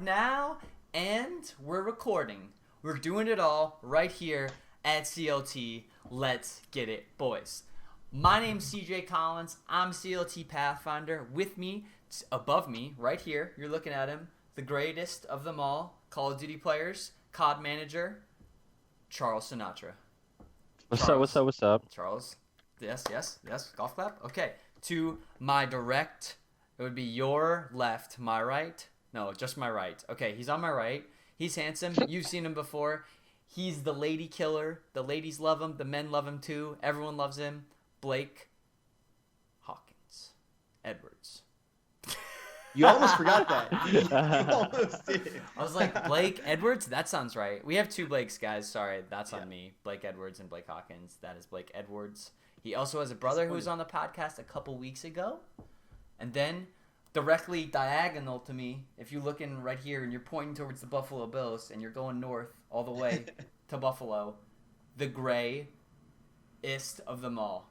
now, and we're recording. We're doing it all right here at CLT. Let's get it, boys. My name's CJ Collins. I'm CLT Pathfinder. With me, above me, right here, you're looking at him, the greatest of them all, Call of Duty players, COD manager, Charles Sinatra. What's up? Charles. Yes. Golf clap. Okay. To my direct, it would be your left, my right. No, just my right. Okay, he's on my right. He's handsome. You've seen him before. He's the lady killer. The ladies love him. The men love him too. Everyone loves him. Blake Hawkins Edwards. You almost forgot that. You almost did. I was like, Blake Edwards? That sounds right. We have two Blakes, guys. Sorry, that's on me. Blake Edwards and Blake Hawkins. That is Blake Edwards. He also has a brother who was on the podcast a couple weeks ago. And then, directly diagonal to me, if you're looking right here and you're pointing towards the Buffalo Bills and you're going north all the way to Buffalo, the grayest of them all.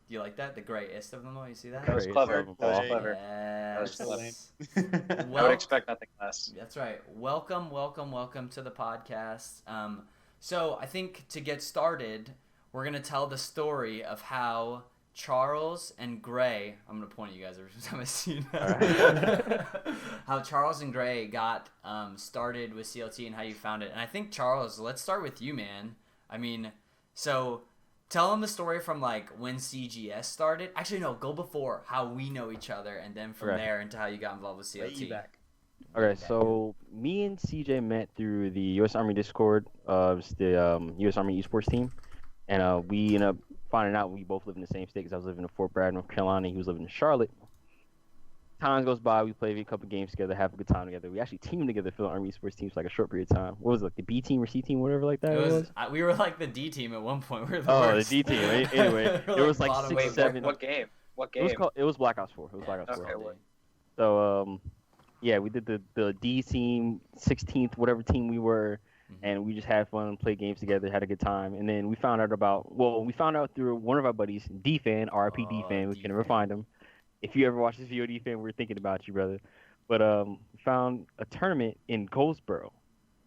Do you like that? The grayest of them all? You see that? That was clever. Yes. That was clever. I Well, would expect nothing less. that's right. Welcome to the podcast. So I think to get started, we're going to tell the story of how Charles and Gray, I'm going to point at you guys every time I see you now. Right. How Charles and Gray got started with CLT and how you found it. And I think, Charles, let's start with you, man. I mean, so tell them the story from like when CGS started. Actually, no, go before how we know each other and then from there into how you got involved with CLT. Okay, so me and CJ met through the U.S. Army Discord of the U.S. Army Esports team, and we ended up finding out we both live in the same state because I was living in Fort Bragg, North Carolina, and he was living in Charlotte. Time goes by, we play a couple games together, have a good time together. We actually teamed together for the Army Esports team for like a short period of time. What was it, like the B team or C team, whatever like that it was? We were like the D team at one point. We were the worst. The D team. Anyway, We were it was like bottom 6, eight. 7. What game? It was Black Ops 4. It was Black Ops 4. Okay, well, So yeah, we did the D team, 16th, whatever team we were, and we just had fun, played games together, had a good time. And then we found out through one of our buddies, D-Fan, RIP D-Fan, we can never find him. If you ever watch this video, D-Fan, we're thinking about you, brother. But we found a tournament in Goldsboro,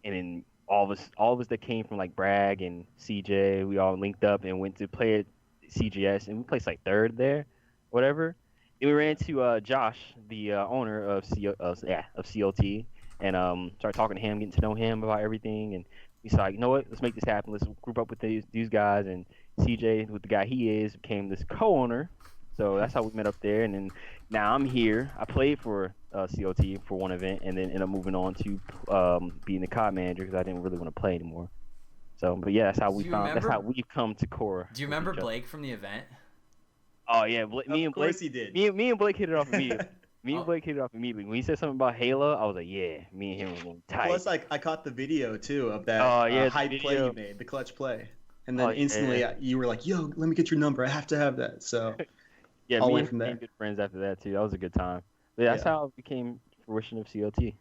and then all of us that came from like Bragg and CJ, we all linked up and went to play at CGS, and we placed like third there, whatever. Then we ran into Josh, the owner of CLT, and started talking to him, getting to know him about everything. And we said, you know what, let's make this happen. Let's group up with these guys. And CJ, with the guy he is, became this co-owner. So that's how we met up there. And then now I'm here. I played for CLT for one event, and then ended up moving on to being the COD manager because I didn't really want to play anymore. So, but yeah, that's how we come to core. Do you remember Blake from the event? Oh yeah, Of course he did. Me and Blake hit it off immediately. When he said something about Halo, I was like, yeah, me and him were going tight. Plus, I caught the video too of that high play you made, the clutch play, and then instantly you were like, "Yo, let me get your number. I have to have that." So yeah, all me went and became good friends after that too. That was a good time. But that's how it became fruition of CLT.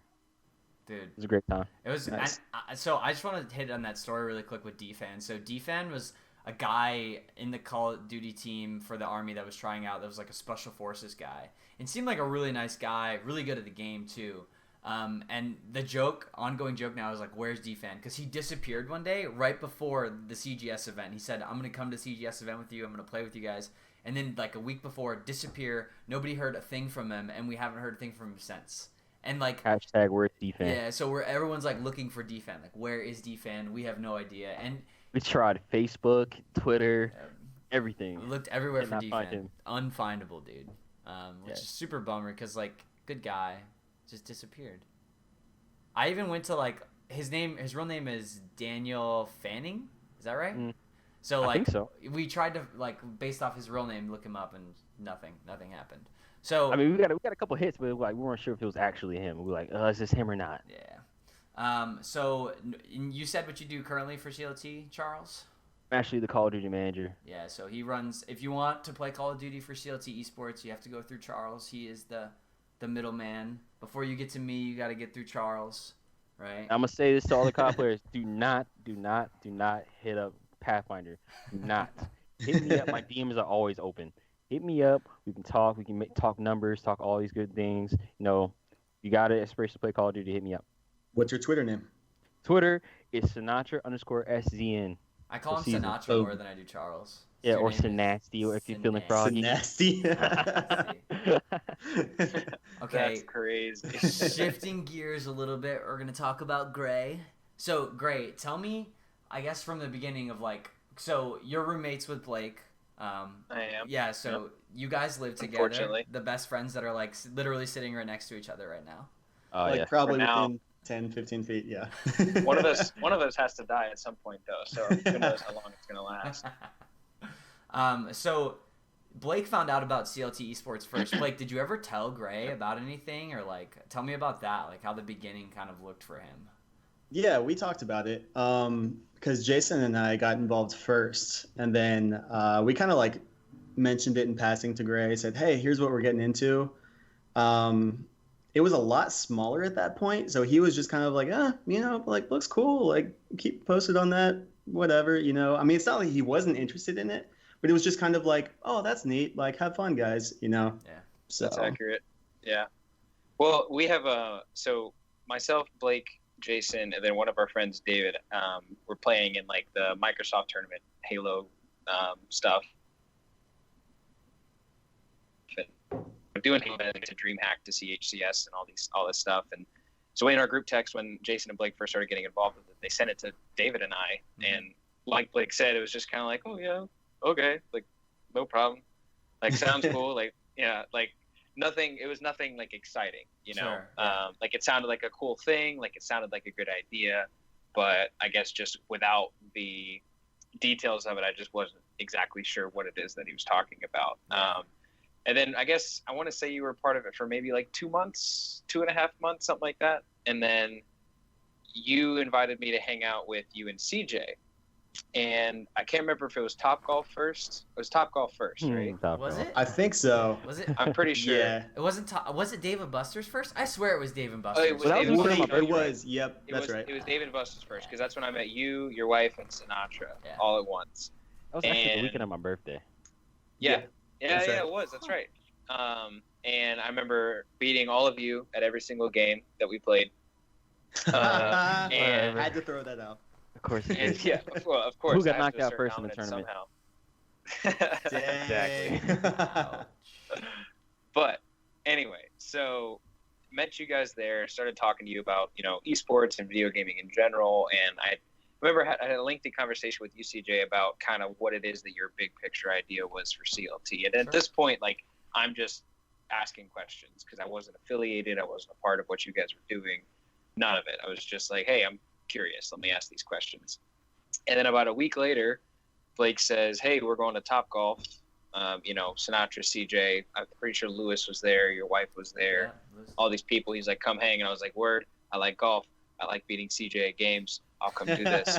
Dude, it was a great time. It was nice. So I just want to hit on that story really quick with D-Fan. So D-Fan was a guy in the Call of Duty team for the Army that was trying out. That was like a Special Forces guy, and seemed like a really nice guy, really good at the game too. And the ongoing joke now is like, where's D-Fan? Because he disappeared one day right before the CGS event. He said, I'm gonna come to the CGS event with you. I'm gonna play with you guys. And then like a week before, disappear. Nobody heard a thing from him, and we haven't heard a thing from him since. And like hashtag where's D-Fan? Yeah, so everyone's like looking for D-Fan. Like, where is D-Fan? We have no idea. And we tried Facebook, Twitter, everything. We looked everywhere for find D-Fan. him. Unfindable, dude. Which is super bummer because like good guy, just disappeared. I even went to like his real name is Daniel Fanning. Is that right? So like I think so. We tried to like based off his real name look him up and nothing happened. So I mean we got a couple hits, but like we weren't sure if it was actually him. We were like, is this him or not? Yeah. So you said what you do currently for CLT, Charles? I'm actually the Call of Duty manager. Yeah, so he runs. If you want to play Call of Duty for CLT Esports, you have to go through Charles. He is the middleman. Before you get to me, you got to get through Charles, right? I'm gonna say this to all the COD players: do not hit up Pathfinder. Do not hit me up. My DMs are always open. Hit me up. We can talk. We can talk numbers, talk all these good things. you got an inspiration to play Call of Duty, hit me up. What's your Twitter name? Twitter is Sinatra_SZN. I call him season. Sinatra more than I do Charles. Yeah, or Sinasty if you're feeling froggy. Sinasty. Okay. That's crazy. Shifting gears a little bit, we're going to talk about Gray. So, Gray, tell me, I guess from the beginning of so you're roommates with Blake. I am. Yeah, so you guys live together. The best friends that are literally sitting right next to each other right now. Yeah. Probably within 10, 15 feet, yeah. One of us has to die at some point though, so who knows how long it's gonna last. So Blake found out about CLT Esports first. Blake, did you ever tell Gray about anything, or tell me about that, how the beginning kind of looked for him? Yeah, we talked about it because Jason and I got involved first, and then we kind of mentioned it in passing to Gray. Said, "Hey, here's what we're getting into." It was a lot smaller at that point, so he was just kind of looks cool, keep posted on that, whatever, I mean, it's not like he wasn't interested in it, but it was just kind of oh, that's neat, have fun, guys, Yeah, so that's accurate. Yeah, well, we have so myself, Blake, Jason, and then one of our friends, David, we're playing in the Microsoft tournament, Halo stuff. We're doing to DreamHack to CHCS and all this stuff, and so in our group text when Jason and Blake first started getting involved with it, they sent it to David and I, and like Blake said, it was just kind of oh yeah, okay, no problem, sounds cool, nothing. It was nothing exciting, Sure, yeah. It sounded like a cool thing, it sounded like a good idea, but I guess just without the details of it, I just wasn't exactly sure what it is that he was talking about. And then I guess I want to say you were part of it for maybe 2 months, 2.5 months, something like that. And then you invited me to hang out with you and CJ. And I can't remember if it was Topgolf first. It was Topgolf first, right? Was it? I think so. Was it? I'm pretty sure. Yeah. It wasn't. Was it Dave and Buster's first? I swear it was Dave and Buster's. Oh, it was Well, that Dave was and weekend Buster's. on my It birthday. was. Yep, that's right. It was Dave and Buster's first, because that's when I met you, your wife, and Sinatra all at once. That was actually the weekend of my birthday. Yeah, That's right. it was. That's right. And I remember beating all of you at every single game that we played. And and I had to throw that out. Of course. and yeah, of course. Who got I have knocked to out assert first in the dominance tournament? somehow. Exactly. Ouch. But anyway, so met you guys there, started talking to you about esports and video gaming in general, and I remember I had a lengthy conversation with you, CJ, about kind of what it is that your big picture idea was for CLT. And at this point, I'm just asking questions because I wasn't affiliated, I wasn't a part of what you guys were doing, none of it. I was just hey, I'm curious, let me ask these questions. And then about a week later, Blake says, hey, we're going to Topgolf. Sinatra, CJ, I'm pretty sure Lewis was there, your wife was there, all these people. He's like, come hang. And I was like, word, I like golf, I like beating CJ at games, I'll come do this.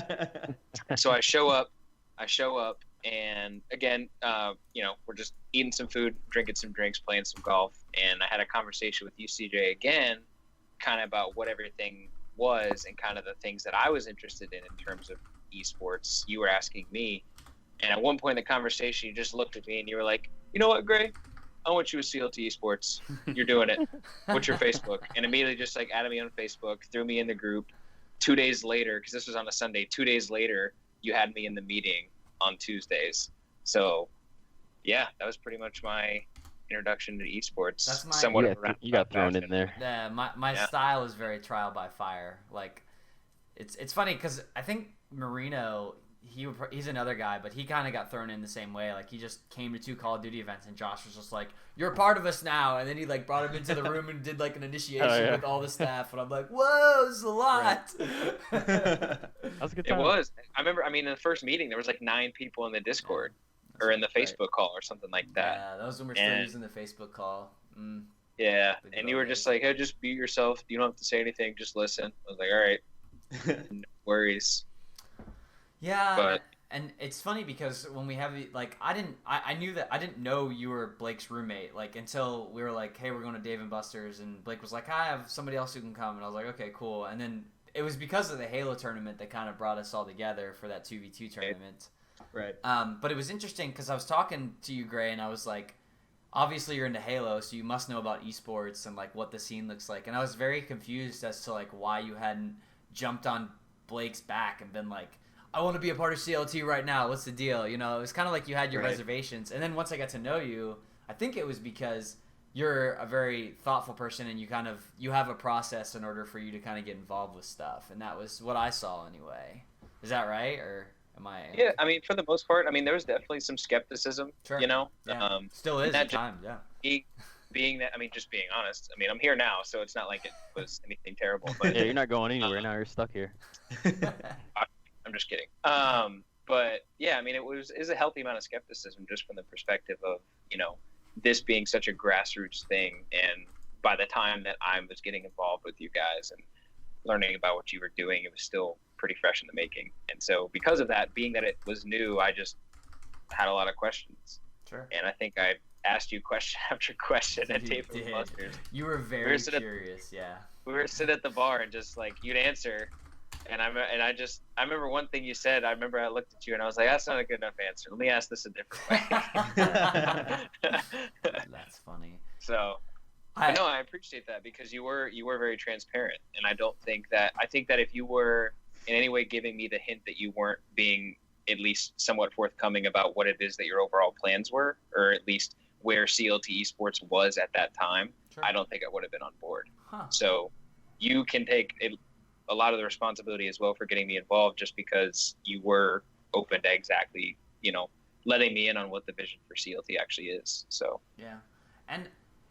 So I show up, and again, we're just eating some food, drinking some drinks, playing some golf, and I had a conversation with you, CJ, again, kind of about what everything was and kind of the things that I was interested in terms of esports. You were asking me, and at one point in the conversation, you just looked at me and you were like, you know what, Gray? I want you with CLT Esports. You're doing it. What's your Facebook? And immediately just added me on Facebook, threw me in the group. 2 days later, because this was on a Sunday, 2 days later, you had me in the meeting on Tuesdays. So, yeah, that was pretty much my introduction to esports. That's my. Somewhat you got thrown in there. Yeah, my style is very trial by fire. It's funny because I think Marino, he's another guy, but he kind of got thrown in the same way. He just came to 2 Call of Duty events, and Josh was just like, "You're a part of us now." And then he brought him into the room and did an initiation with all the staff, and I'm like, "Whoa, this is a lot." That was a good time. It was. I remember. In the first meeting, there was 9 people in the Discord or in the Facebook call or something like that. Yeah, that was when we were still using the Facebook call. Yeah, and you were just like, "Hey, just be yourself. You don't have to say anything. Just listen." I was like, "All right, no worries." Yeah, but and it's funny because when we have I knew that I didn't know you were Blake's roommate until we were like, hey, we're going to Dave and Buster's, and Blake was like, I have somebody else who can come, and I was like, okay, cool. And then it was because of the Halo tournament that kind of brought us all together for that 2v2 tournament. Right. But it was interesting because I was talking to you, Gray, and I was like, obviously you're into Halo, so you must know about esports and like what the scene looks like. And I was very confused as to like why you hadn't jumped on Blake's back and been like, I want to be a part of CLT right now. What's the deal? You know, it was kind of like you had your reservations. And then once I got to know you, I think it was because you're a very thoughtful person and you have a process in order for you to kind of get involved with stuff. And that was what I saw anyway. Is that right? Or am I? Yeah, I mean, for the most part, I mean, there was definitely some skepticism, Sure. you know? Yeah. Still is at times, yeah. Being that, I mean, just being honest, I mean, I'm here now, so it's not like it was anything terrible. But Yeah, you're not going anywhere now. You're stuck here. I'm just kidding. But yeah, I mean, is a healthy amount of skepticism just from the perspective of, you know, this being such a grassroots thing. And by the time that I was getting involved with you guys and learning about what you were doing, it was still pretty fresh in the making. And so because of that, being that it was new, I just had a lot of questions. Sure. And I think I asked you question after question at Dave and Buster's. You were very curious, yeah. We were sitting at the bar and just like you'd answer, and I remember one thing you said. I remember I looked at you and I was like, "That's not a good enough answer. Let me ask this a different way." That's funny. So, I appreciate that because you were very transparent, and I think that if you were in any way giving me the hint that you weren't being at least somewhat forthcoming about what it is that your overall plans were, or at least where CLT Esports was at that time, sure. I don't think I would have been on board. Huh. So you can take a lot of the responsibility as well for getting me involved just because you were open to exactly, you know, letting me in on what the vision for CLT actually is. So yeah. And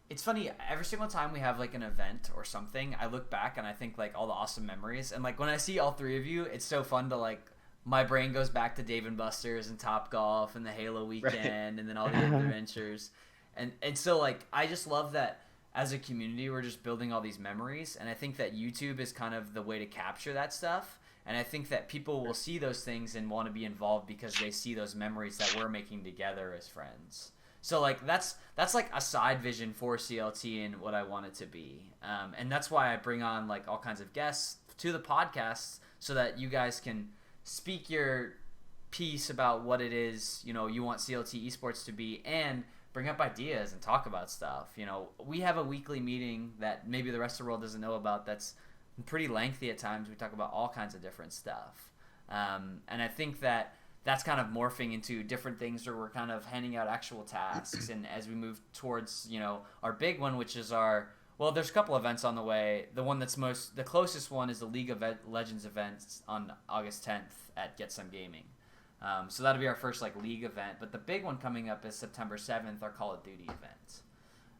it's funny, every single time we have like an event or something, I look back and I think like all the awesome memories. And like when I see all three of you, it's so fun to like, my brain goes back to Dave and Buster's and Top Golf and the Halo weekend and then all the adventures. And so like, I just love that as a community, we're just building all these memories. And I think that YouTube is kind of the way to capture that stuff. And I think that people will see those things and want to be involved because they see those memories that we're making together as friends. So like that's like a side vision for CLT and what I want it to be. And that's why I bring on like all kinds of guests to the podcast so that you guys can speak your piece about what it is, you know, you want CLT Esports to be and bring up ideas and talk about stuff. You know, we have a weekly meeting that maybe the rest of the world doesn't know about that's pretty lengthy at times. We talk about all kinds of different stuff. And I think that that's kind of morphing into different things where we're kind of handing out actual tasks. And as we move towards, you know, our big one, which is there's a couple events on the way. The one that's the closest one is the League of Legends events on August 10th at Get Some Gaming. So that'll be our first like league event. But the big one coming up is September 7th, our Call of Duty event.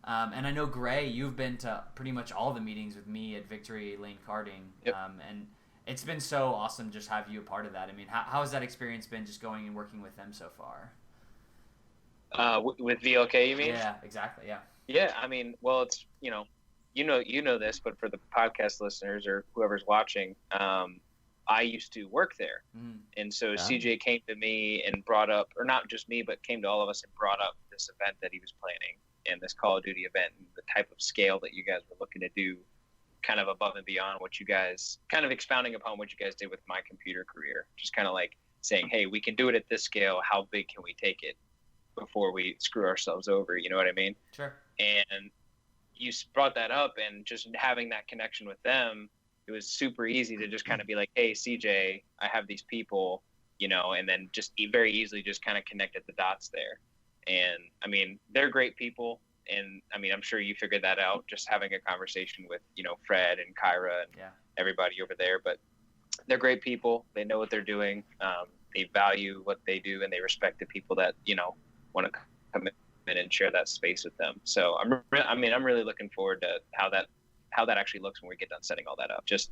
And I know, Gray, you've been to pretty much all the meetings with me at Victory Lane Karting. Yep. And it's been so awesome just have you a part of that. I mean, how has that experience been just going and working with them so far? With VLK, you mean? Yeah, exactly, yeah. Yeah, I mean, well, it's, you know this, but for the podcast listeners or whoever's watching, I used to work there. Mm. And so CJ came to me and brought up, or not just me, but came to all of us and brought up this event that he was planning and this Call of Duty event and the type of scale that you guys were looking to do kind of above and beyond what you guys, kind of expounding upon what you guys did with my computer career. Just kind of like saying, hey, we can do it at this scale. How big can we take it before we screw ourselves over? You know what I mean? Sure. And you brought that up, and just having that connection with them, it was super easy to just kind of be like, hey, CJ, I have these people, you know, and then just very easily just kind of connected the dots there. And I mean, they're great people. And I mean, I'm sure you figured that out just having a conversation with, you know, Fred and Kyra and everybody over there, but they're great people. They know what they're doing. They value what they do, and they respect the people that, you know, want to come in and share that space with them. So I'm really looking forward to how that actually looks when we get done setting all that up. Just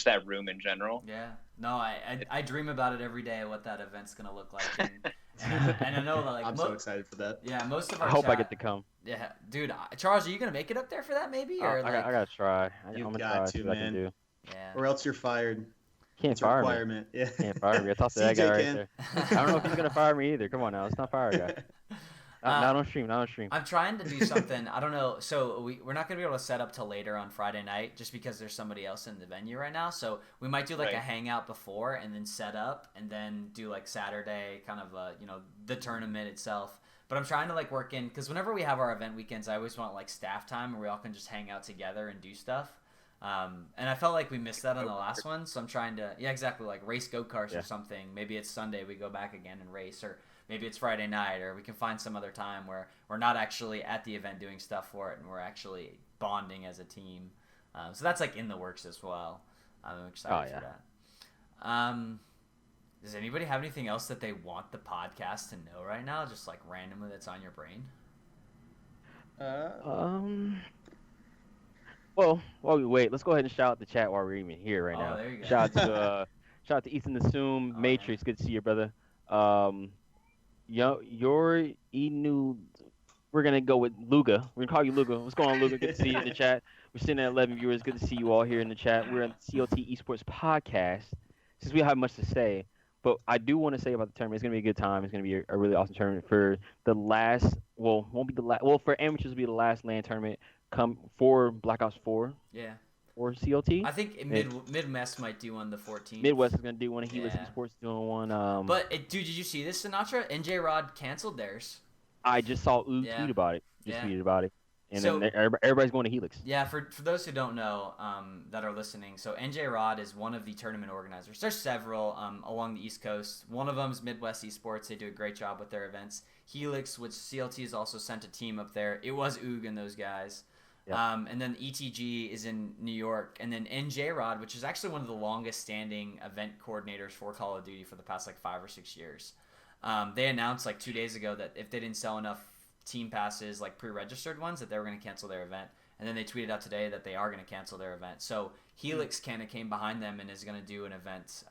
that room in general. Yeah. No, I dream about it every day, what that event's going to look like. And I know that, like, I'm so excited for that. Yeah, most of our I hope I get to come. Yeah, dude. Charles, are you going to make it up there for that maybe? Or I got to try. You've got to, man. Yeah. Or else you're fired. Can't fire me. Yeah. Can't fire me. I talked to that guy right there. I don't know if he's going to fire me either. Come on now. Let's not fire a guy. Not on stream. I'm trying to do something. I don't know. So we're not going to be able to set up till later on Friday night just because there's somebody else in the venue right now. So we might do like a hangout before and then set up and then do like Saturday kind of, you know, the tournament itself. But I'm trying to like work in, because whenever we have our event weekends, I always want like staff time where we all can just hang out together and do stuff. And I felt like we missed that on the last one, so I'm trying to, exactly, like race go-karts or something. Maybe it's Sunday, we go back again and race, or maybe it's Friday night, or we can find some other time where we're not actually at the event doing stuff for it, and we're actually bonding as a team. So that's like in the works as well. I'm excited for that. Does anybody have anything else that they want the podcast to know right now, just like randomly that's on your brain? Well, while we wait, let's go ahead and shout out the chat while we're even here right now. There you go. Shout out to Ethan Assume, Matrix. Good to see you, brother. Your Inu. We're gonna go with Luga. We're gonna call you Luga. What's going on, Luga? Good to see you in the chat. We're sitting at 11 viewers. Good to see you all here in the chat. We're at CLT Esports podcast. Since we don't have much to say, but I do want to say about the tournament, it's gonna be a good time. It's gonna be a really awesome tournament for the last. Well, won't be the last. Well, for amateurs, it'll be the last LAN tournament. Come for Black Ops 4. Yeah. Or CLT. I think Midwest might do one the 14th. Midwest is gonna do one. Helix Esports doing one. But dude, did you see this, Sinatra? NJ Rod canceled theirs. I just saw tweet about it. Tweeted about it. And so, then everybody's going to Helix. Yeah, for those who don't know that are listening, so NJ Rod is one of the tournament organizers. There's several along the East Coast. One of them is Midwest Esports. They do a great job with their events. Helix, which CLT has also sent a team up there. It was Oog and those guys. Yep. And then ETG is in New York. And then NJ Rod, which is actually one of the longest standing event coordinators for Call of Duty for the past like 5 or 6 years. They announced like 2 days ago that if they didn't sell enough team passes, like pre-registered ones, that they were going to cancel their event. And then they tweeted out today that they are going to cancel their event. So Helix kind of came behind them and is going to do an event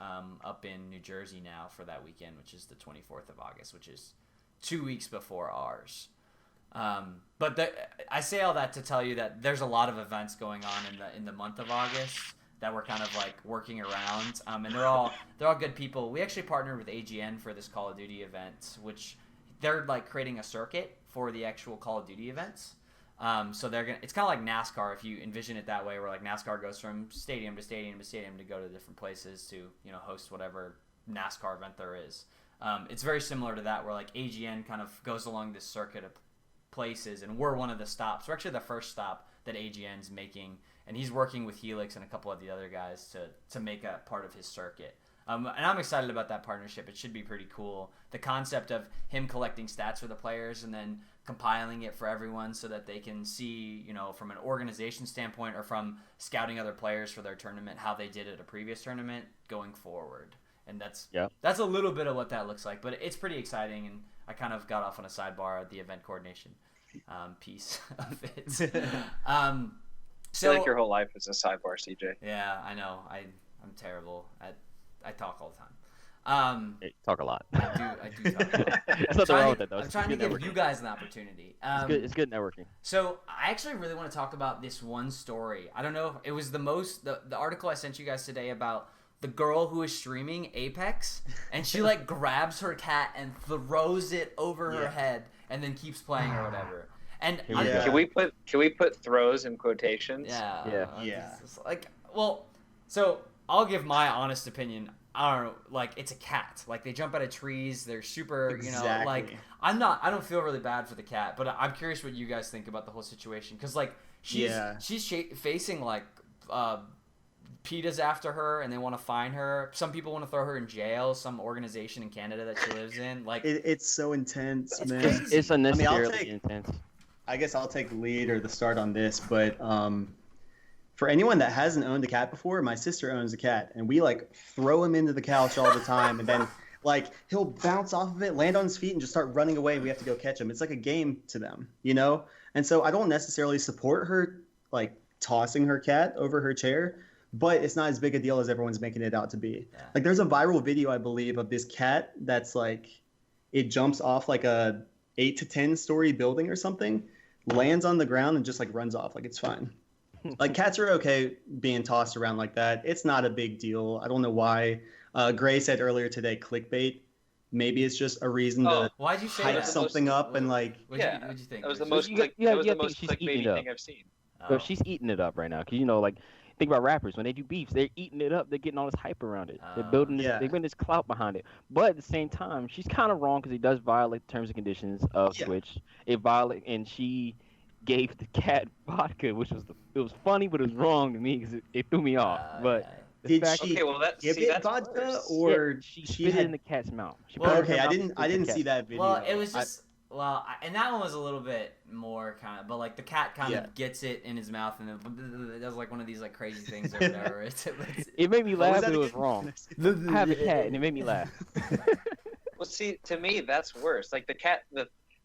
up in New Jersey now for that weekend, which is the 24th of August, which is 2 weeks before ours. But I say all that to tell you that there's a lot of events going on in the month of August that we're kind of like working around, and they're all good people. We actually partnered with AGN for this Call of Duty event, which they're like creating a circuit for the actual Call of Duty events. So it's kind of like NASCAR if you envision it that way, where like NASCAR goes from stadium to stadium to stadium to go to different places to host whatever NASCAR event there is. It's very similar to that, where like AGN kind of goes along this circuit of places, and we're one of the stops. We're actually the first stop that AGN's making, and he's working with Helix and a couple of the other guys to make a part of his circuit. And I'm excited about that partnership. It should be pretty cool. The concept of him collecting stats for the players and then compiling it for everyone so that they can see, from an organization standpoint or from scouting other players for their tournament, how they did at a previous tournament going forward. And that's a little bit of what that looks like, but it's pretty exciting. And I kind of got off on a sidebar at the event coordination piece of it. I feel like your whole life is a sidebar, CJ. Yeah, I know. I'm terrible. I talk all the time. You talk a lot. I do talk a lot. There's nothing wrong with that, though. I'm trying to give you guys an opportunity. It's good networking. So I actually really want to talk about this one story. I don't know if it was the article I sent you guys today about the girl who is streaming Apex, and she like grabs her cat and throws it over her head and then keeps playing or whatever. And can we put throws in quotations? Yeah. So I'll give my honest opinion. I don't know, like it's a cat. Like they jump out of trees. They're super, like I don't feel really bad for the cat, but I'm curious what you guys think about the whole situation, because like she's facing like PETA's after her and they want to fine her. Some people want to throw her in jail. Some organization in Canada that she lives in. Like it's so intense, man. It's unnecessarily intense. I guess I'll take the lead or the start on this, but for anyone that hasn't owned a cat before, my sister owns a cat, and we like throw him into the couch all the time, and then like he'll bounce off of it, land on his feet, and just start running away. And we have to go catch him. It's like a game to them, And so I don't necessarily support her like tossing her cat over her chair, but it's not as big a deal as everyone's making it out to be. Yeah. Like there's a viral video, I believe, of this cat that's like it jumps off like a 8 to 10 story building or something, lands on the ground, and just like runs off like it's fine. Like cats are okay being tossed around like that. It's not a big deal. I don't know why. Gray said earlier today, clickbait. Maybe it's just a reason to why'd you say hype something up and like. What'd you think? That was the most clickbaity thing I've seen. So she's eating it up right now, because like think about rappers when they do beefs, they're eating it up. They're getting all this hype around it. They're building. Yeah. They're putting this clout behind it. But at the same time, she's kind of wrong because it does violate the terms and conditions of Twitch. It violate, and she gave the cat vodka, which was it was funny, but it was wrong to me because it threw me off. But did she give it that's vodka worse. or she spit it in the cat's mouth? She Well, put it in okay, her I mouth didn't and spit see the cat's that video. Well, it was just and that one was a little bit more kind of, but like the cat kind of gets it in his mouth and then it does like one of these like crazy things or whatever. It made me laugh, that but it was again? wrong. I have a cat, and it made me laugh. Well, see, to me, that's worse. Like the cat,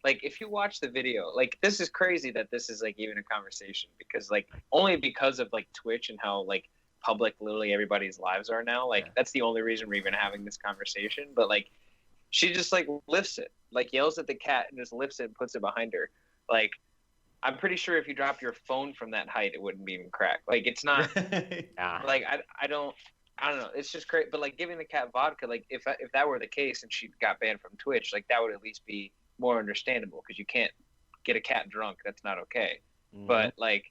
like if you watch the video, like this is crazy that this is like even a conversation because like only because of like Twitch and how like public literally everybody's lives are now. Like that's the only reason we're even having this conversation. But like she just like lifts it, like yells at the cat and just lifts it and puts it behind her. Like I'm pretty sure if you drop your phone from that height, it wouldn't even crack. Like it's not like I don't know. It's just great. But like giving the cat vodka, like if that were the case and she got banned from Twitch, like that would at least be more understandable because you can't get a cat drunk. That's not okay. Mhm. But like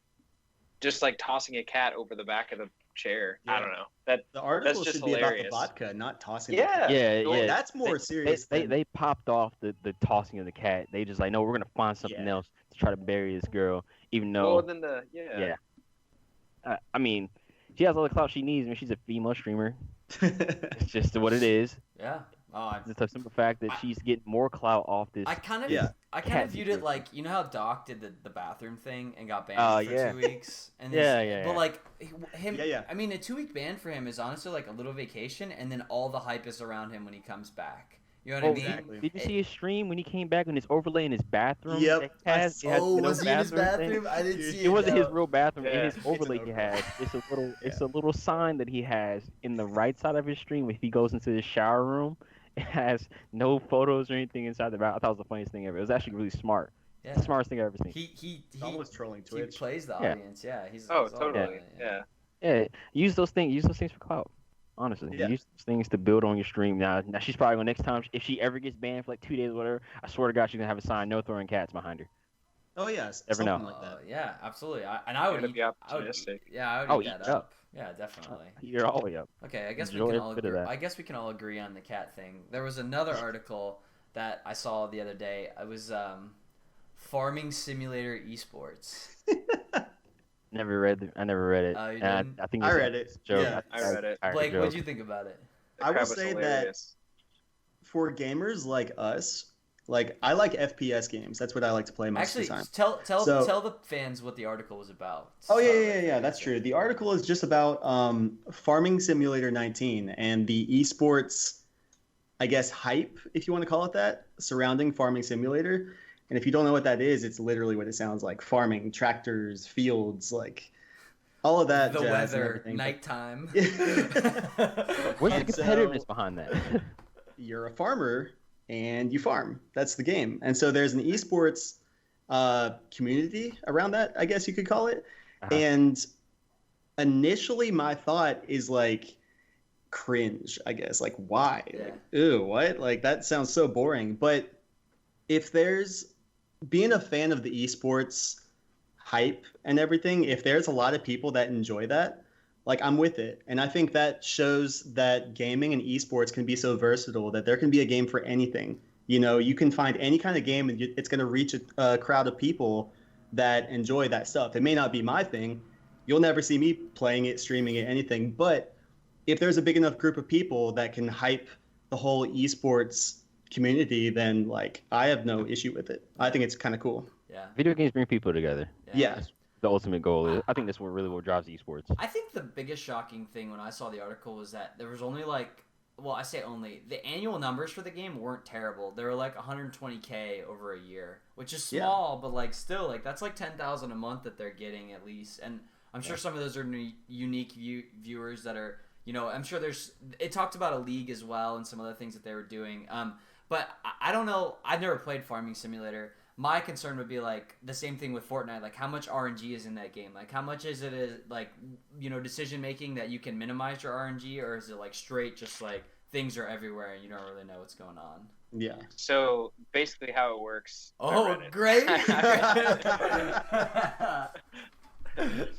just like tossing a cat over the back of the chair, I don't know. That the article that's just should be about the hilarious. vodka, not tossing. Yeah. Yeah. That's more serious. They popped off the tossing of the cat. They just like, no, we're gonna find something else to try to bury this girl, even though. Well, then I mean, she has all the clout she needs. I mean, she's a female streamer. It's just what it is. Yeah. It's a simple fact that she's getting more clout off this. I kind of cat viewed it situation. like, you know how Doc did the bathroom thing and got banned for 2 weeks, and but like him, I mean, a 2-week ban for him is honestly like a little vacation, and then all the hype is around him when he comes back. You know what I mean? Exactly. Did you see his stream when he came back and his overlay in his bathroom? Yep. Was he in his bathroom? I didn't see it. It wasn't his though. real bathroom. Yeah. In his overlay he has, it's a little sign that he has in the right side of his stream. If he goes into the shower room, it has no photos or anything inside the bathroom. I thought it was the funniest thing ever. It was actually really smart. Yeah. The smartest thing I've ever seen. He almost trolling he Twitch. plays the Yeah. audience. Yeah, he's totally. Yeah. Yeah, use those things for clout. Honestly, Yeah. use those things to build on your stream. Now she's probably gonna next time if she ever gets banned for like 2 days or whatever. I swear to God, she's gonna have a sign no throwing cats behind her. Oh yes, Never know. something like that. Yeah, absolutely. I Gotta would be opportunistic. I would Oh, eat that eat up. up. Yeah, definitely. You're all the way up. Okay, I guess Enjoy we can every all bit of agree. that. I guess we can all agree on the cat thing. There was another article that I saw the other day. It was Farming Simulator Esports. I never read it. Oh, you And didn't? I think I it's read a it. joke. Yeah. I read it. Blake, joke. what'd you think about it? The I will crap was say that hilarious. For gamers like us, like I like FPS games. That's what I like to play most Actually, of the time. tell So- tell the fans what the article was about. Oh Start with. yeah. That's true. The article is just about Farming Simulator 19 and the esports, I guess, hype, if you want to call it that, surrounding Farming Simulator. And if you don't know what that is, it's literally what it sounds like: farming, tractors, fields, like all of that. The jazz and weather, everything. nighttime. Where's the And so- competitiveness behind that? You're a farmer and you farm. That's the game. And so there's an esports community around that, I guess you could call it. Uh-huh. And initially, my thought is like cringe, I guess. Like, why? Yeah. Like, ew, what? Like, that sounds so boring. But if there's being a fan of the esports hype and everything, if there's a lot of people that enjoy that, like I'm with it. And I think that shows that gaming and esports can be so versatile that there can be a game for anything. You know, you can find any kind of game and it's going to reach a crowd of people that enjoy that stuff. It may not be my thing. You'll never see me playing it, streaming it, anything. But if there's a big enough group of people that can hype the whole esports community, then like I have no issue with it. I think it's kind of cool. Yeah. Video games bring people together. Yeah. That's the ultimate goal is. I think that's what drives esports. I think the biggest shocking thing when I saw the article was that there was only like, well, I say only, the annual numbers for the game weren't terrible. They were like 120K over a year, which is small, but like still, like that's like 10,000 a month that they're getting at least. And I'm sure some of those are unique viewers that are, you know, I'm sure it talked about a league as well and some other things that they were doing. But I don't know. I've never played Farming Simulator. My concern would be like the same thing with Fortnite. Like how much RNG is in that game? Like how much is it like, you know, decision making that you can minimize your RNG, or is it like straight just like things are everywhere and you don't really know what's going on? Yeah. So basically, how it works. I Oh, read it. great!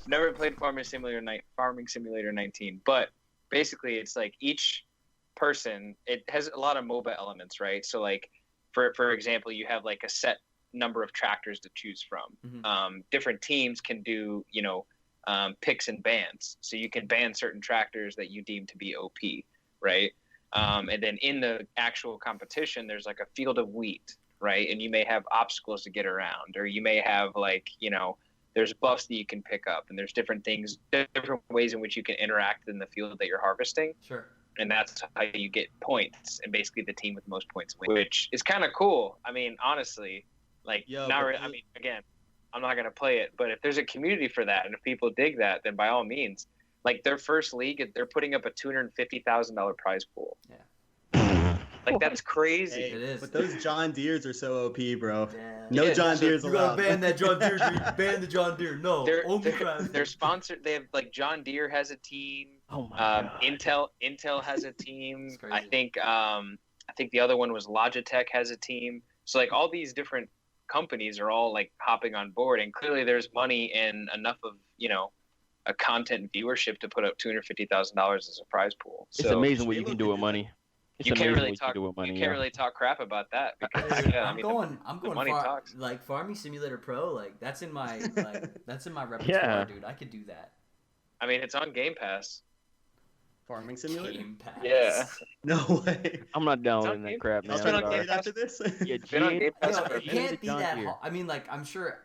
Never played Farming Simulator 19, but basically it's like each person, it has a lot of MOBA elements, right? So like for example, you have like a set number of tractors to choose from. Different teams can do, picks and bans. So you can ban certain tractors that you deem to be OP, right? And then in the actual competition, there's like a field of wheat, right? And you may have obstacles to get around, or you may have like, there's buffs that you can pick up, and there's different things, different ways in which you can interact in the field that you're harvesting. Sure. And that's how you get points, and basically the team with the most points wins, which is kind of cool. I mean, honestly, like, again, I'm not going to play it, but if there's a community for that, and if people dig that, then by all means, like their first league, they're putting up a $250,000 prize pool. Yeah. Like, that's crazy. Hey, It is. But those John Deeres are so OP, bro. Yeah. No Yeah, John so Deere's You gotta allowed. ban that John Deere, dude. Ban the John Deere. No, only crafts. They're sponsored. They have like John Deere has a team. Oh my God. Intel has a team. It's crazy. I think the other one was Logitech has a team. So like all these different companies are all like hopping on board, and clearly there's money and enough of a content viewership to put up $250,000 as a prize pool. It's So amazing what you can do with money. It's you can't amazing really what talk. you can do with money. You can't really talk crap about that because Dude, yeah, I I'm mean, going money talks. like Farming Simulator Pro, like that's in my repertoire, Yeah. dude. I could do that. I mean, it's on Game Pass. Farming Simulator? Game Pass. Yeah. No way. I'm not It's on downloading that Game- crap, I'll man. try to on play Game it after this. Yeah, Been on GA Game Pass No, for a it bit. can't be John that Deere. hard. I mean, like, I'm sure.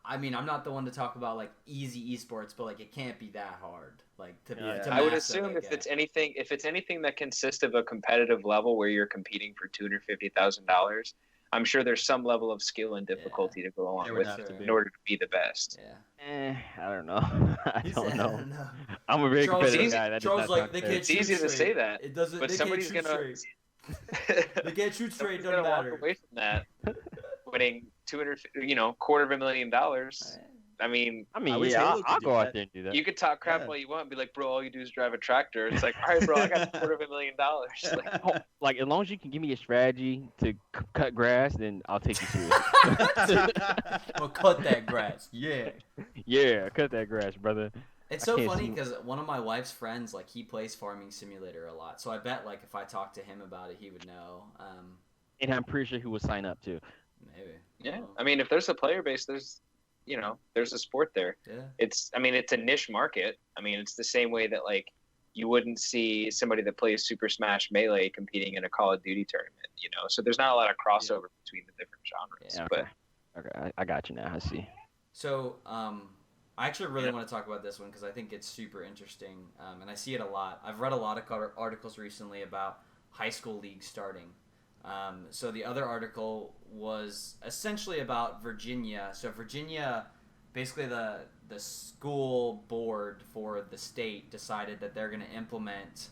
I mean, I'm not the one to talk about like easy esports, but like, it can't be that hard. Like to, Yeah. to I would master, assume like, if it's anything that consists of a competitive level where you're competing for $250,000, I'm sure there's some level of skill and difficulty to go along There with would have it to be. in order to be the best. Yeah. I don't know. I He don't said, know. no. I'm a very Charles, competitive easy- guy. That does Charles, not like, sound they fair. can't It's shoot easy to straight. say that, It doesn't. but They somebody's can't shoot gonna straight. They can't shoot straight. somebody's Doesn't gonna walk matter. away from that, winning $250,000. I mean, I mean, I wish yeah, Halo I'll, could I'll do go out that. there and do that. you could talk crap Yeah. all you want and be like, bro, all you do is drive a tractor. It's like, all right, bro, I got $250,000. Like, Oh, like as long as you can give me a strategy to cut grass, then I'll take you serious. Well, cut that grass. Yeah. Yeah, cut that grass, brother. It's I so can't funny see- because one of my wife's friends, like, he plays Farming Simulator a lot. So I bet, like, if I talked to him about it, he would know. And I'm pretty sure he would sign up too. Maybe. yeah, Well, I mean, if there's a player base, there's a sport there. yeah. It's a niche market. I mean, it's the same way that like you wouldn't see somebody that plays Super Smash Melee competing in a Call of Duty tournament, So there's not a lot of crossover between the different genres. Yeah, But Okay, I got you now. I see. So, I actually really want to talk about this one because I think it's super interesting, and I see it a lot. I've read a lot of articles recently about high school leagues starting. So the other article was essentially about Virginia. So Virginia, basically the school board for the state decided that they're going to implement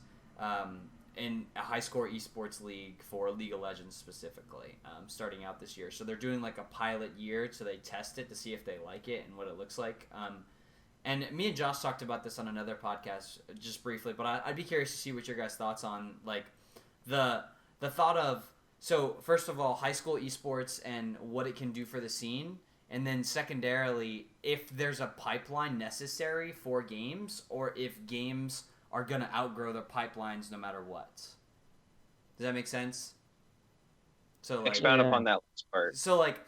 in a high score esports league for League of Legends specifically, starting out this year. So they're doing like a pilot year, so they test it to see if they like it and what it looks like. And me and Josh talked about this on another podcast just briefly, but I'd be curious to see what your guys' thoughts on like the thought of, so first of all, high school esports and what it can do for the scene, and then secondarily, if there's a pipeline necessary for games, or if games are going to outgrow their pipelines no matter what. Does that make sense? So like, expound Yeah. upon that last part. so like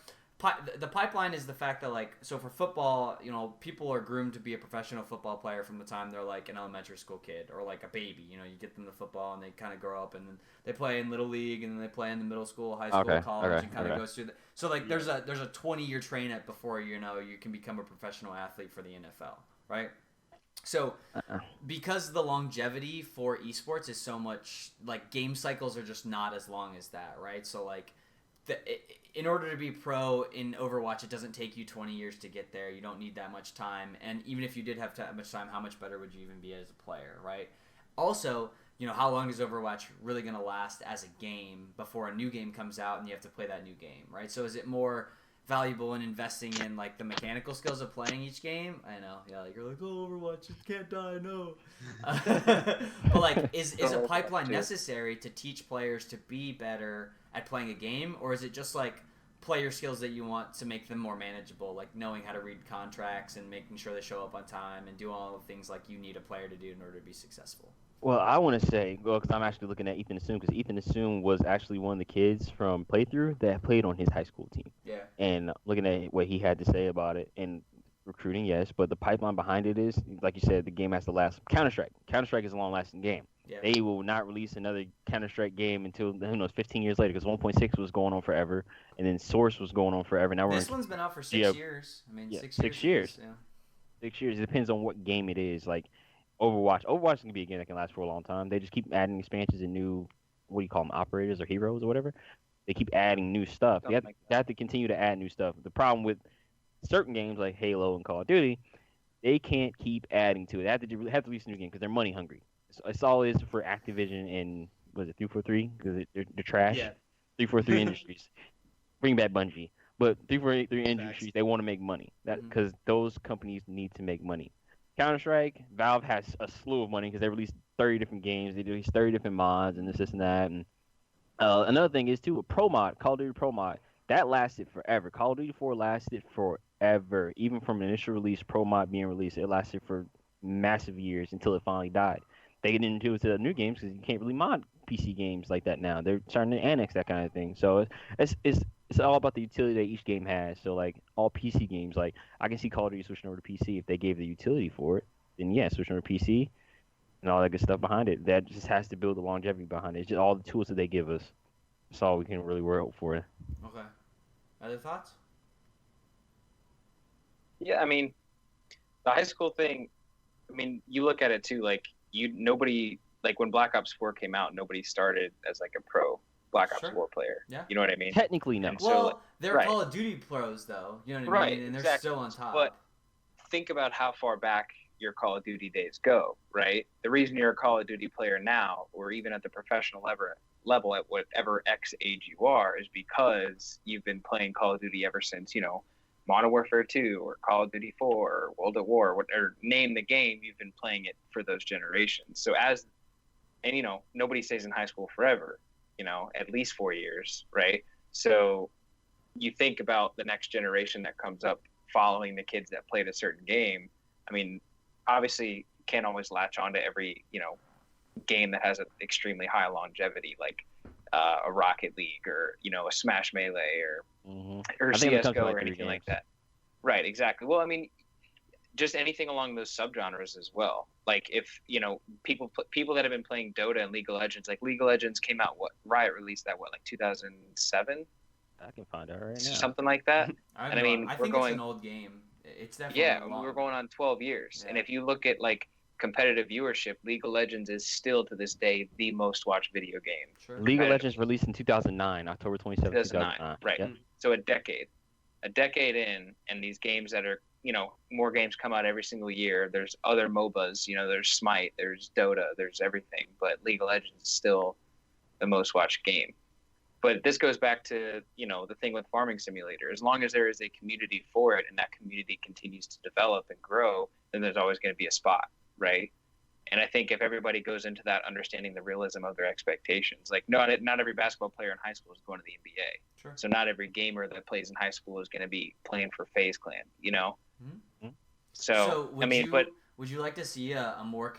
the pipeline is the fact that like, so for football, people are groomed to be a professional football player from the time they're like an elementary school kid or like a baby. You get them to football and they kind of grow up, and then they play in little league, and then they play in the middle school, high school, Okay, college, okay, and kind of okay. goes through so like there's a 20-year train up before you can become a professional athlete for the NFL, right? So because the longevity for esports is so much, like game cycles are just not as long as that, right? So like in order to be pro in Overwatch, it doesn't take you 20 years to get there. You don't need that much time. And even if you did have that much time, how much better would you even be as a player, right? Also, how long is Overwatch really going to last as a game before a new game comes out and you have to play that new game, right? So is it more valuable in investing in like the mechanical skills of playing each game? I know, yeah, like you're like, oh, Overwatch, it can't die, no. But like, is a pipeline necessary to teach players to be better at playing a game, or is it just like player skills that you want to make them more manageable, like knowing how to read contracts and making sure they show up on time and do all the things like you need a player to do in order to be successful? Well, I want to say, well, because I'm actually looking at Ethan Assoon, because Ethan Assoon was actually one of the kids from Playthrough that played on his high school team. Yeah. And looking at what he had to say about it, and recruiting, yes, but the pipeline behind it is, like you said, the game has to last. Counter-Strike. Counter-Strike is a long-lasting game. Yeah. They will not release another Counter-Strike game until, who knows, 15 years later, because 1.6 was going on forever, and then Source was going on forever. Now This one's been out for 6 years. I mean, Yeah, 6 6 years. years. Yeah. 6 years. It depends on what game it is. Like Overwatch. Overwatch is gonna be a game that can last for a long time. They just keep adding expansions and new, what do you call them, operators or heroes or whatever. They keep adding new stuff. They have to continue to add new stuff. The problem with certain games like Halo and Call of Duty, they can't keep adding to it. They have to release a new game because they're money hungry. It's all it is for Activision and was it 343 because they're trash. Yeah. 343 Industries. Bring back Bungie. But 343 Industries, they want to make money. That because those companies need to make money. Counter-Strike, Valve has a slew of money because they release 30 different games. They release 30 different mods and this and that. And another thing is, too, a Pro Mod, Call of Duty Pro Mod, that lasted forever. Call of Duty 4 lasted forever. Even from initial release, Pro Mod being released, it lasted for massive years until it finally died. They didn't do it to the new games because you can't really mod PC games like that now. They're starting to annex that kind of thing. So it's all about the utility that each game has. So, like, all PC games, like, I can see Call of Duty switching over to PC. If they gave the utility for it, then, yeah, switching over to PC and all that good stuff behind it. That just has to build the longevity behind it. It's just all the tools that they give us. That's all we can really work for. Okay. Other thoughts? Yeah, I mean, the high school thing, I mean, you look at it, too, like, nobody, like, when Black Ops 4 came out, nobody started as, like, a pro Black Ops 4 player. Yeah. You know what I mean? Technically, no. Well, So, like, they're Call of Duty pros, though. You know what I mean? And they're still on top. But think about how far back your Call of Duty days go, right? The reason you're a Call of Duty player now, or even at the professional level at whatever X age you are, is because you've been playing Call of Duty ever since, you know, Modern Warfare 2 or Call of Duty 4 or World at War, whatever, name the game, you've been playing it for those generations. So and you know, nobody stays in high school forever, you know, at least 4 years, right? So you think about the next generation that comes up following the kids that played a certain game. I mean, obviously you can't always latch onto every, you know, game that has an extremely high longevity, like a Rocket League or, you know, a Smash Melee or CSGO or anything like that. Right, exactly. Well, I mean, just anything along those subgenres as well. Like if, you know, people that have been playing Dota and League of Legends, like League of Legends came out, Riot released that, like 2007? I can find out right now. Something like that. I think it's an old game. It's definitely long. We're going on 12 years. Yeah. And if you look at like competitive viewership, League of Legends is still to this day the most watched video game. Sure. League of Legends released in 2009, October 27th, 2009. Right. Yep. So a decade in, and these games that are, you know, more games come out every single year. There's other MOBAs, you know, there's Smite, there's Dota, there's everything, but League of Legends is still the most watched game. But this goes back to, you know, the thing with Farming Simulator. As long as there is a community for it and that community continues to develop and grow, then there's always going to be a spot, right? And I think if everybody goes into that understanding the realism of their expectations, like not every basketball player in high school is going to the NBA. Sure. So not every gamer that plays in high school is going to be playing for FaZe Clan, you know? Mm-hmm. So would you like to see a more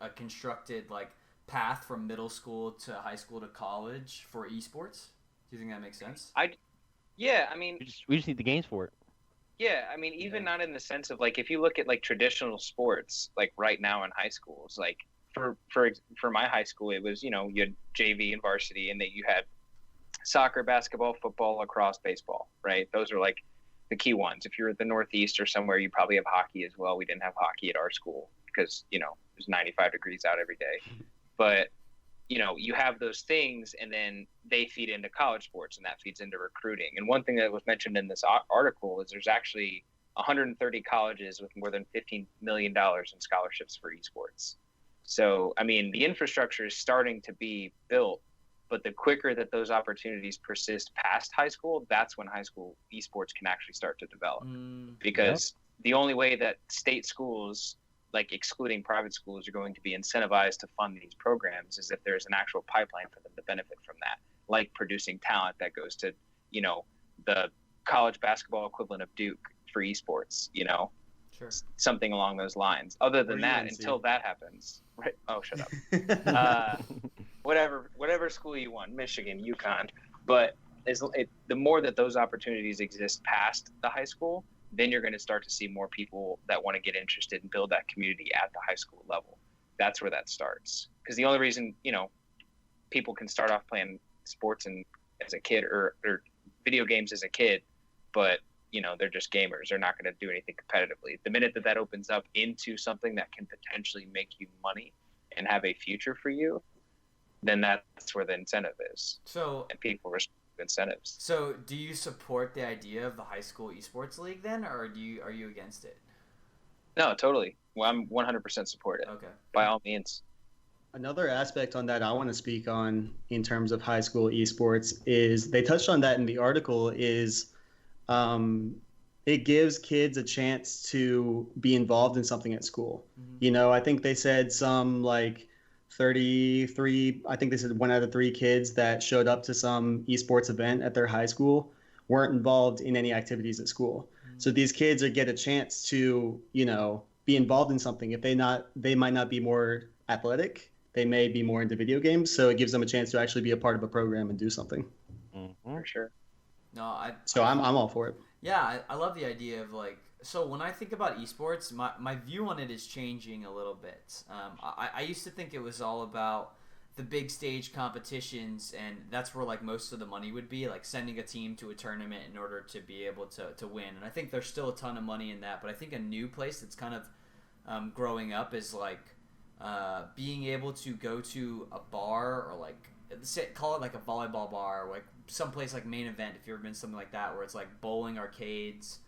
a constructed path from middle school to high school to college for esports? Do you think that makes sense? Yeah, I mean, we just need the games for it. Yeah, I mean, even not in the sense of like if you look at like traditional sports, like right now in high schools, like for my high school, it was, you know, you had JV and varsity, and that you had soccer, basketball, football, lacrosse, baseball, right? Those are like the key ones. If you're at the Northeast or somewhere, you probably have hockey as well. We didn't have hockey at our school because, you know, it was 95 degrees out every day. But, you know, you have those things, and then they feed into college sports, and that feeds into recruiting. And one thing that was mentioned in this article is there's actually 130 colleges with more than $15 million in scholarships for esports. So, I mean, the infrastructure is starting to be built, but the quicker that those opportunities persist past high school, that's when high school esports can actually start to develop. Because the only way that state schools, like excluding private schools, are going to be incentivized to fund these programs is if there's an actual pipeline for them to benefit from that, like producing talent that goes to, you know, the college basketball equivalent of Duke for esports, Sure. something along those lines. Other than Or that, UNC. until that happens, right? Oh, shut up. Whatever school you want, Michigan, UConn, but the more that those opportunities exist past the high school, then you're going to start to see more people that want to get interested and build that community at the high school level. That's where that starts. Because the only reason, people can start off playing sports as a kid or video games as a kid, but they're just gamers. They're not going to do anything competitively. The minute that opens up into something that can potentially make you money and have a future for you, then that's where the incentive is. So, and people respect incentives. So, do you support the idea of the high school esports league then, or are you against it? No, totally. Well, I'm 100% support it. Okay. By all means. Another aspect on that I want to speak on in terms of high school esports is they touched on that in the article is it gives kids a chance to be involved in something at school. Mm-hmm. I think they said some like 33, I think they said 1 out of 3 kids that showed up to some esports event at their high school weren't involved in any activities at school. Mm-hmm. So these kids get a chance to, be involved in something. If they might not be more athletic, they may be more into video games. So it gives them a chance to actually be a part of a program and do something. Mm-hmm. For sure. No, I'm all for it. Yeah, I love the idea of so when I think about esports, my view on it is changing a little bit. I used to think it was all about the big stage competitions, and that's where most of the money would be, sending a team to a tournament in order to be able to win. And I think there's still a ton of money in that, but I think a new place that's kind of growing up is being able to go to a bar or call it a volleyball bar or someplace like Main Event, if you've ever been something like that, where it's bowling arcades,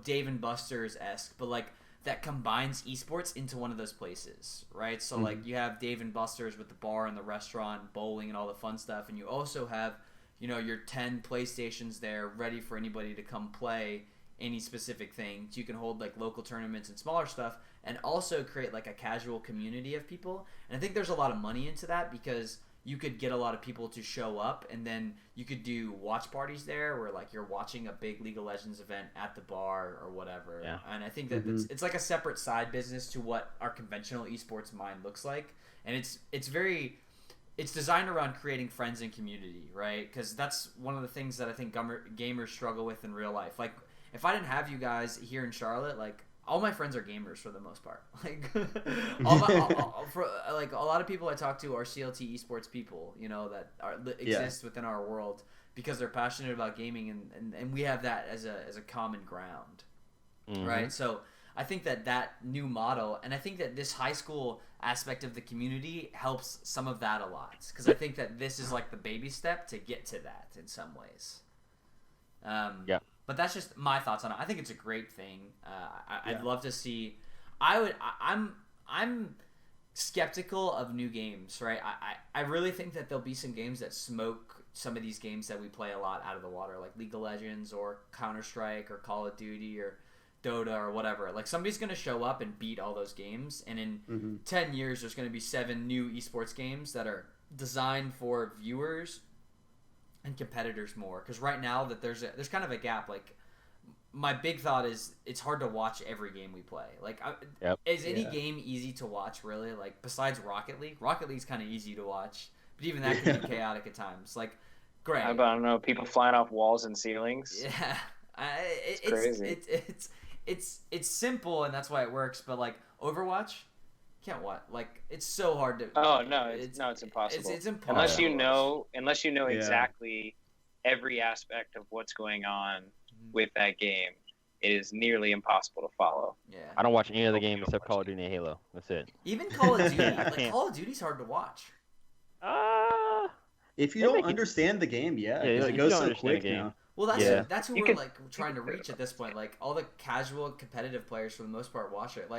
Dave and Buster's-esque, but that combines esports into one of those places, right? So mm-hmm. You have Dave and Buster's with the bar and the restaurant, bowling and all the fun stuff, and you also have your 10 PlayStations there ready for anybody to come play any specific thing. So you can hold local tournaments and smaller stuff, and also create a casual community of people. And I think there's a lot of money into that because you could get a lot of people to show up, and then you could do watch parties there where you're watching a big League of Legends event at the bar or whatever. Yeah. And I think that mm-hmm. it's a separate side business to what our conventional esports mind looks like. And it's designed around creating friends and community, right? Because that's one of the things that I think gamers struggle with in real life. If I didn't have you guys here in Charlotte, all my friends are gamers for the most part. A lot of people I talk to are CLT Esports people, that exist within our world because they're passionate about gaming, and we have that as a common ground, mm-hmm. right? So I think that new model, and I think that this high school aspect of the community helps some of that a lot, because I think that this is the baby step to get to that in some ways. Yeah. But that's just my thoughts on it. I think it's a great thing. I'd love to see. I'm skeptical of new games, right? I really think that there'll be some games that smoke some of these games that we play a lot out of the water, like League of Legends or Counter-Strike or Call of Duty or Dota or whatever. Somebody's going to show up and beat all those games, and in mm-hmm. 10 years there's going to be 7 new esports games that are designed for viewers and competitors more, because right now that there's kind of a gap. My big thought is it's hard to watch every game we play. Is any game easy to watch really? Besides Rocket League? Rocket League's kind of easy to watch, but even that can be chaotic at times. Great. I don't know, people flying off walls and ceilings. Yeah, it's crazy. It's simple, and that's why it works. But Overwatch, can't watch. It's so hard to. Oh no, it's impossible. It's impossible. Unless you know exactly every aspect of what's going on mm-hmm. with that game, it is nearly impossible to follow. Yeah. I don't watch any other game except Call of Duty and Halo. That's it. Even Call of Duty. Call of Duty's hard to watch. If you don't understand the game, it goes so quick now. Well, that's who we're trying to reach at this point. All the casual competitive players for the most part watch it.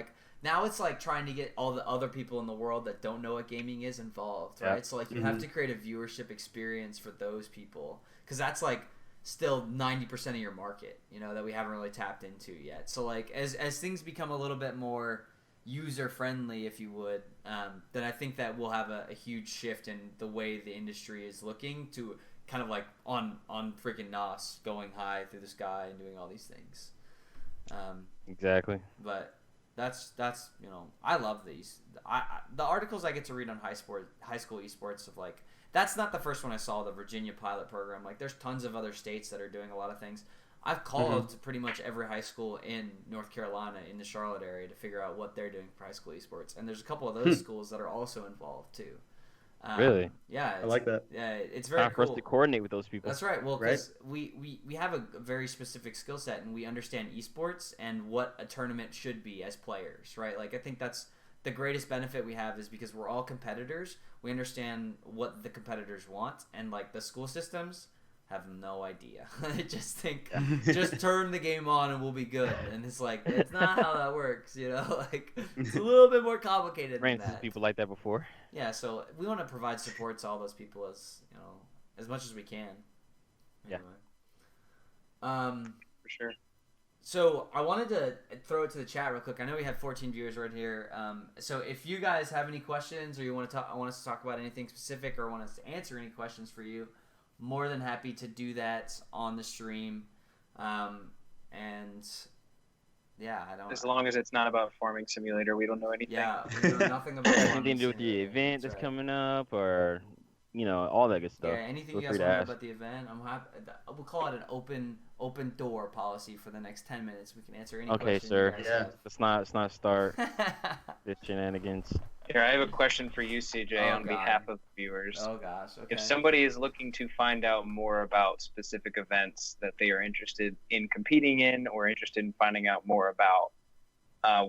Now it's trying to get all the other people in the world that don't know what gaming is involved, right? So you mm-hmm. have to create a viewership experience for those people, because that's still 90% of your market, that we haven't really tapped into yet. So as things become a little bit more user friendly, if you would, then I think that we'll have a huge shift in the way the industry is looking to kind of like on freaking NOS, going high through the sky and doing all these things. Exactly. But that's I love these. The articles I get to read on high school esports of like, that's not the first one I saw, the Virginia pilot program. Like, there's tons of other states that are doing a lot of things. I've called to pretty much every high school in North Carolina, in the Charlotte area, to figure out what they're doing for high school esports. And there's a couple of those schools that are also involved too. Really? Yeah. I like that. Yeah, it's very Time for cool. us to coordinate with those people. That's right. Well, because we have a very specific skill set, and we understand esports and what a tournament should be as players, right? Like, I think that's the greatest benefit we have, is because we're all competitors. We understand what the competitors want, and like the school systems have no idea. They just think, just turn the game on and we'll be good. And it's like, it's not how that works, you know? Like, it's a little bit more complicated Ran than into that. people like that before. Yeah, so we want to provide support to all those people as much as we can. Yeah. For sure. So I wanted to throw it to the chat real quick. I know we have 14 viewers right here. So if you guys have any questions, or you want us to talk about anything specific, or want us to answer any questions for you, more than happy to do that on the stream. And yeah, I don't. As long as it's not about Farming Simulator, we don't know anything. Yeah, we know nothing about Anything to do with the event that's coming up, or all that good stuff. Yeah, anything Feel you guys free want to to know ask. about the event, I'm happy. We'll call it an open door policy for the next 10 minutes. We can answer any Okay, questions sir. you guys Let's not start have. this shenanigans. Here, I have a question for you, CJ, Oh, on God. behalf of the viewers. Oh gosh. Okay. If somebody is looking to find out more about specific events that they are interested in competing in, or interested in finding out more about,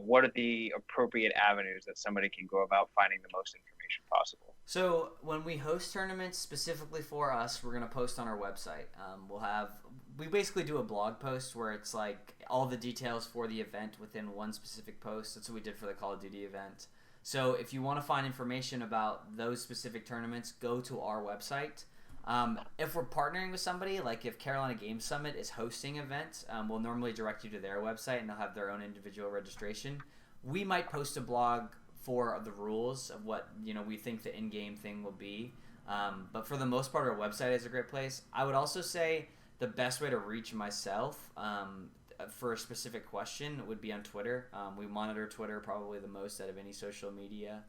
what are the appropriate avenues that somebody can go about finding the most information possible? So when we host tournaments specifically for us, we're gonna post on our website. We basically do a blog post where it's like all the details for the event within one specific post. That's what we did for the Call of Duty event. So if you want to find information about those specific tournaments, go to our website. If we're partnering with somebody, like if Carolina Games Summit is hosting events, we'll normally direct you to their website, and they'll have their own individual registration. We might post a blog for the rules of what we think the in-game thing will be. But for the most part, our website is a great place. I would also say the best way to reach myself for a specific question would be on Twitter. We monitor Twitter probably the most out of any social media.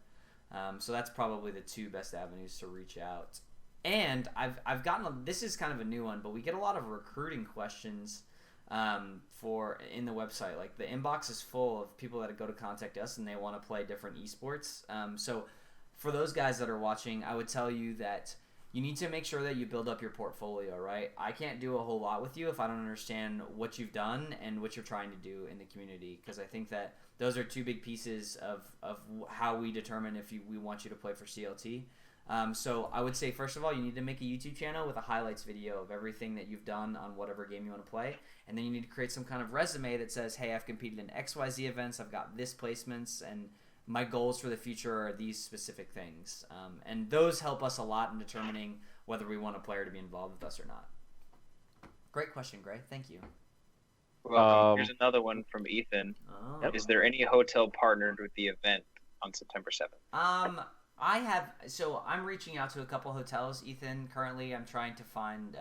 So that's probably the two best avenues to reach out. And I've gotten, this is kind of a new one, but we get a lot of recruiting questions in the website. Like, the inbox is full of people that go to contact us and they want to play different esports. So for those guys that are watching, I would tell you that you need to make sure that you build up your portfolio, right? I can't do a whole lot with you if I don't understand what you've done and what you're trying to do in the community, because I think that those are two big pieces of how we determine if we want you to play for CLT. So I would say, first of all, you need to make a YouTube channel with a highlights video of everything that you've done on whatever game you want to play. And then you need to create some kind of resume that says, hey, I've competed in XYZ events, I've got this placements, and my goals for the future are these specific things. And those help us a lot in determining whether we want a player to be involved with us or not. Great question, Gray. Thank you. Well, here's another one from Ethan. Oh. Is there any hotel partnered with the event on September 7th? So I'm reaching out to a couple hotels, Ethan. Currently, I'm trying to find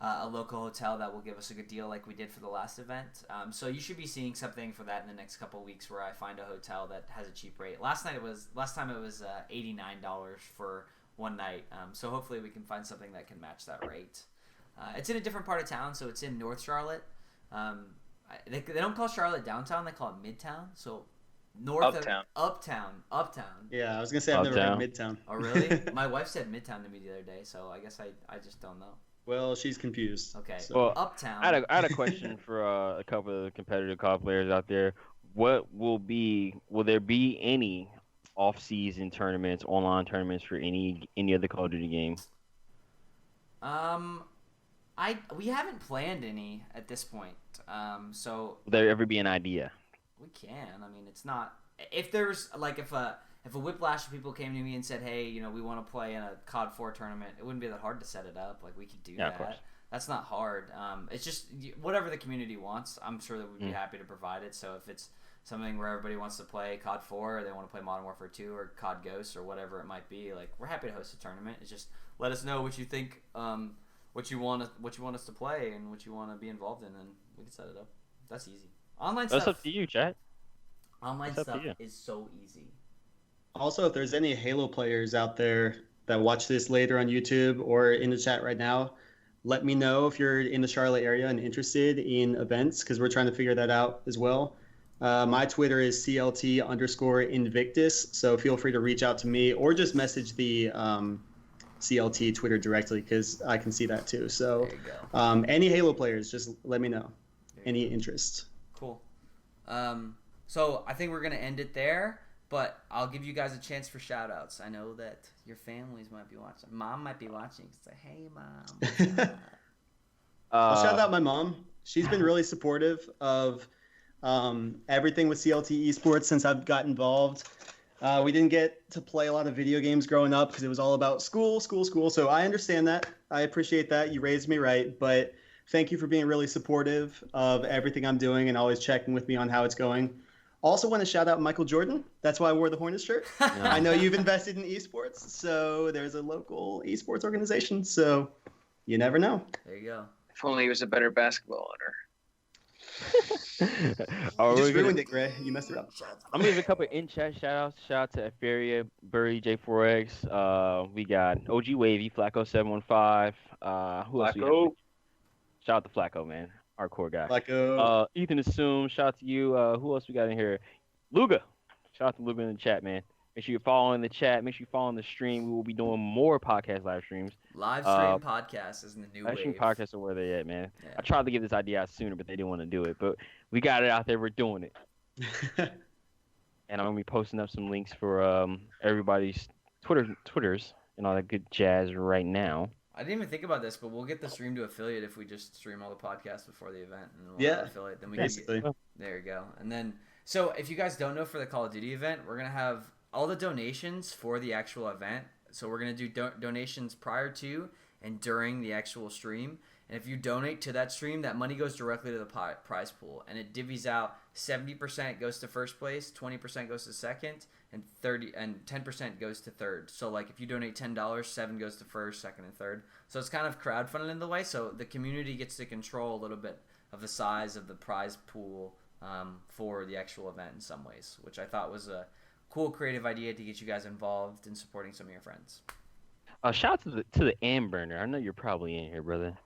a local hotel that will give us a good deal like we did for the last event. So you should be seeing something for that in the next couple of weeks, where I find a hotel that has a cheap rate. Last time it was $89 for one night. So hopefully we can find something that can match that rate. It's in a different part of town, so it's in North Charlotte. They don't call Charlotte downtown, they call it Midtown. So Uptown. Yeah, I was gonna say I've never heard Midtown. Oh, really? My wife said Midtown to me the other day, so I guess I just don't know. Well, she's confused. Okay. So. Well, Uptown. I had a question for a couple of competitive COD players out there. Will there be any off-season tournaments, online tournaments for any other Call of Duty game? We haven't planned any at this point. So Will there ever be an idea? we can. I mean, it's not. If there's like if a Whiplash of people came to me and said, hey, we want to play in a COD 4 tournament, it wouldn't be that hard to set it up. Like, we could do Yeah, of course. that. That's not hard. It's just whatever the community wants. I'm sure that we'd be happy to provide it. So if it's something where everybody wants to play COD 4, or they want to play Modern Warfare 2, or COD Ghosts, or whatever it might be, like we're happy to host a tournament. It's just let us know what you think, what you want us to play, and what you want to be involved in, and we can set it up. That's easy. Online That's stuff. up to you, chat. Online stuff is so easy. Also, if there's any Halo players out there that watch this later on YouTube or in the chat right now, let me know if you're in the Charlotte area and interested in events, because we're trying to figure that out as well. My Twitter is CLT_Invictus, so feel free to reach out to me or just message the CLT Twitter directly, because I can see that too. So There you go. any Halo players, just let me know. Any interest. Cool. So I think we're going to end it there, but I'll give you guys a chance for shout outs. I know that your families might be watching. Mom might be watching. Say, hey, Mom. What's up? I'll shout out my mom. She's been really supportive of everything with CLT Esports since I've got involved. We didn't get to play a lot of video games growing up because it was all about school. So I understand that. I appreciate that. You raised me right. But thank you for being really supportive of everything I'm doing and always checking with me on how it's going. Also want to shout out Michael Jordan. That's why I wore the Hornets shirt. I know you've invested in esports, so there's a local esports organization. So you never know. There you go. If only he was a better basketball owner. You just ruined it, Gray. You messed it up. I'm gonna give a couple in-chat shout-outs. Shout out to Etheria, Burry, J4X. We got OG Wavy, Flacco715. Who else? Flacco. Shout out to Flacco, man. Our core guy. Flacco. Ethan Assume, shout out to you. Who else we got in here? Luga. Shout out to Luga in the chat, man. Make sure you're following the chat. Make sure you follow the stream. We will be doing more podcast live streams. Live stream podcast is in the new Live stream wave. podcasts are where they at, man. Yeah. I tried to get this idea out sooner, but they didn't want to do it. But we got it out there. We're doing it. And I'm going to be posting up some links for everybody's Twitters and all that good jazz right now. I didn't even think about this, but we'll get the stream to affiliate if we just stream all the podcasts before the event, and then we'll have affiliate. Then we basically. can get, there you go. And then, so if you guys don't know, for the Call of Duty event, we're gonna have all the donations for the actual event. So we're gonna do donations prior to and during the actual stream. And if you donate to that stream, that money goes directly to the prize pool, and it divvies out. 70% goes to first place, 20% goes to second, and 10% goes to third. So like if you donate $10, $7 goes to first, second, and third. So it's kind of crowdfunded in the way. So the community gets to control a little bit of the size of the prize pool for the actual event in some ways, which I thought was a cool creative idea to get you guys involved in supporting some of your friends. Shout out to the Amburner. I know you're probably in here, brother.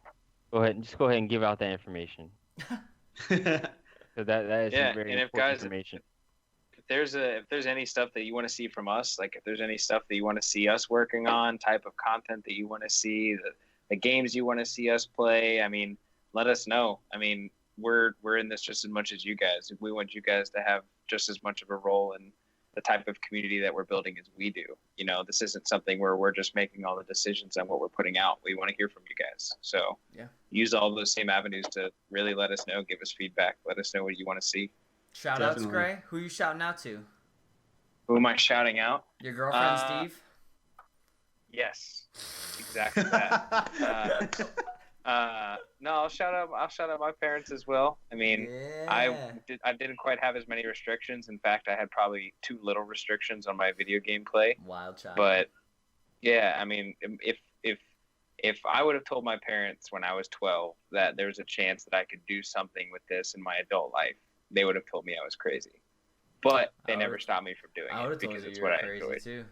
Go ahead and give out that information. So that is some very and if important guys, information. if there's any stuff that you want to see from us, like if there's any stuff that you want to see us working on, type of content that you want to see, the games you want to see us play, I mean, let us know. I mean, we're in this just as much as you guys. We want you guys to have just as much of a role in the type of community that we're building as we do. You know, this isn't something where we're just making all the decisions on what we're putting out. We want to hear from you guys. So use all those same avenues to really let us know, give us feedback, let us know what you want to see. Shout outs, Gray. Who are you shouting out to? Who am I shouting out? Your girlfriend, Steve? Yes, exactly that. No, I'll shout out my parents as well. I mean, I didn't quite have as many restrictions. In fact, I had probably too little restrictions on my video game play. Wild child. But yeah, I mean, if I would have told my parents when I was 12 that there was a chance that I could do something with this in my adult life, they would have told me I was crazy. But they never stopped me from doing it because it's what I enjoyed. Too.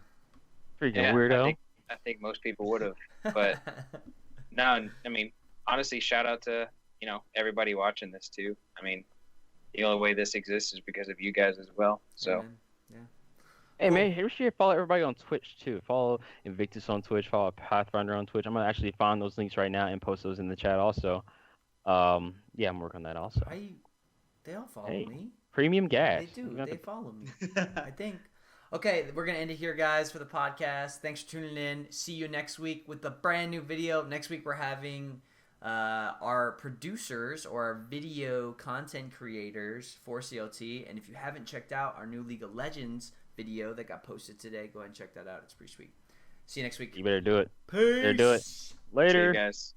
Freaking weirdo. I think most people would have, but no, I mean, honestly, shout out to, everybody watching this too. I mean, the only way this exists is because of you guys as well. So, Hey man, make sure you follow everybody on Twitch too. Follow Invictus on Twitch. Follow Pathfinder on Twitch. I'm gonna actually find those links right now and post those in the chat also. I'm working on that also. They all follow me. Premium gas. They do. They follow me. I think. Okay, we're going to end it here, guys, for the podcast. Thanks for tuning in. See you next week with a brand new video. Next week, we're having our producers or our video content creators for CLT. And if you haven't checked out our new League of Legends video that got posted today, go ahead and check that out. It's pretty sweet. See you next week. You better do it. Peace. Better do it. Later. see you guys.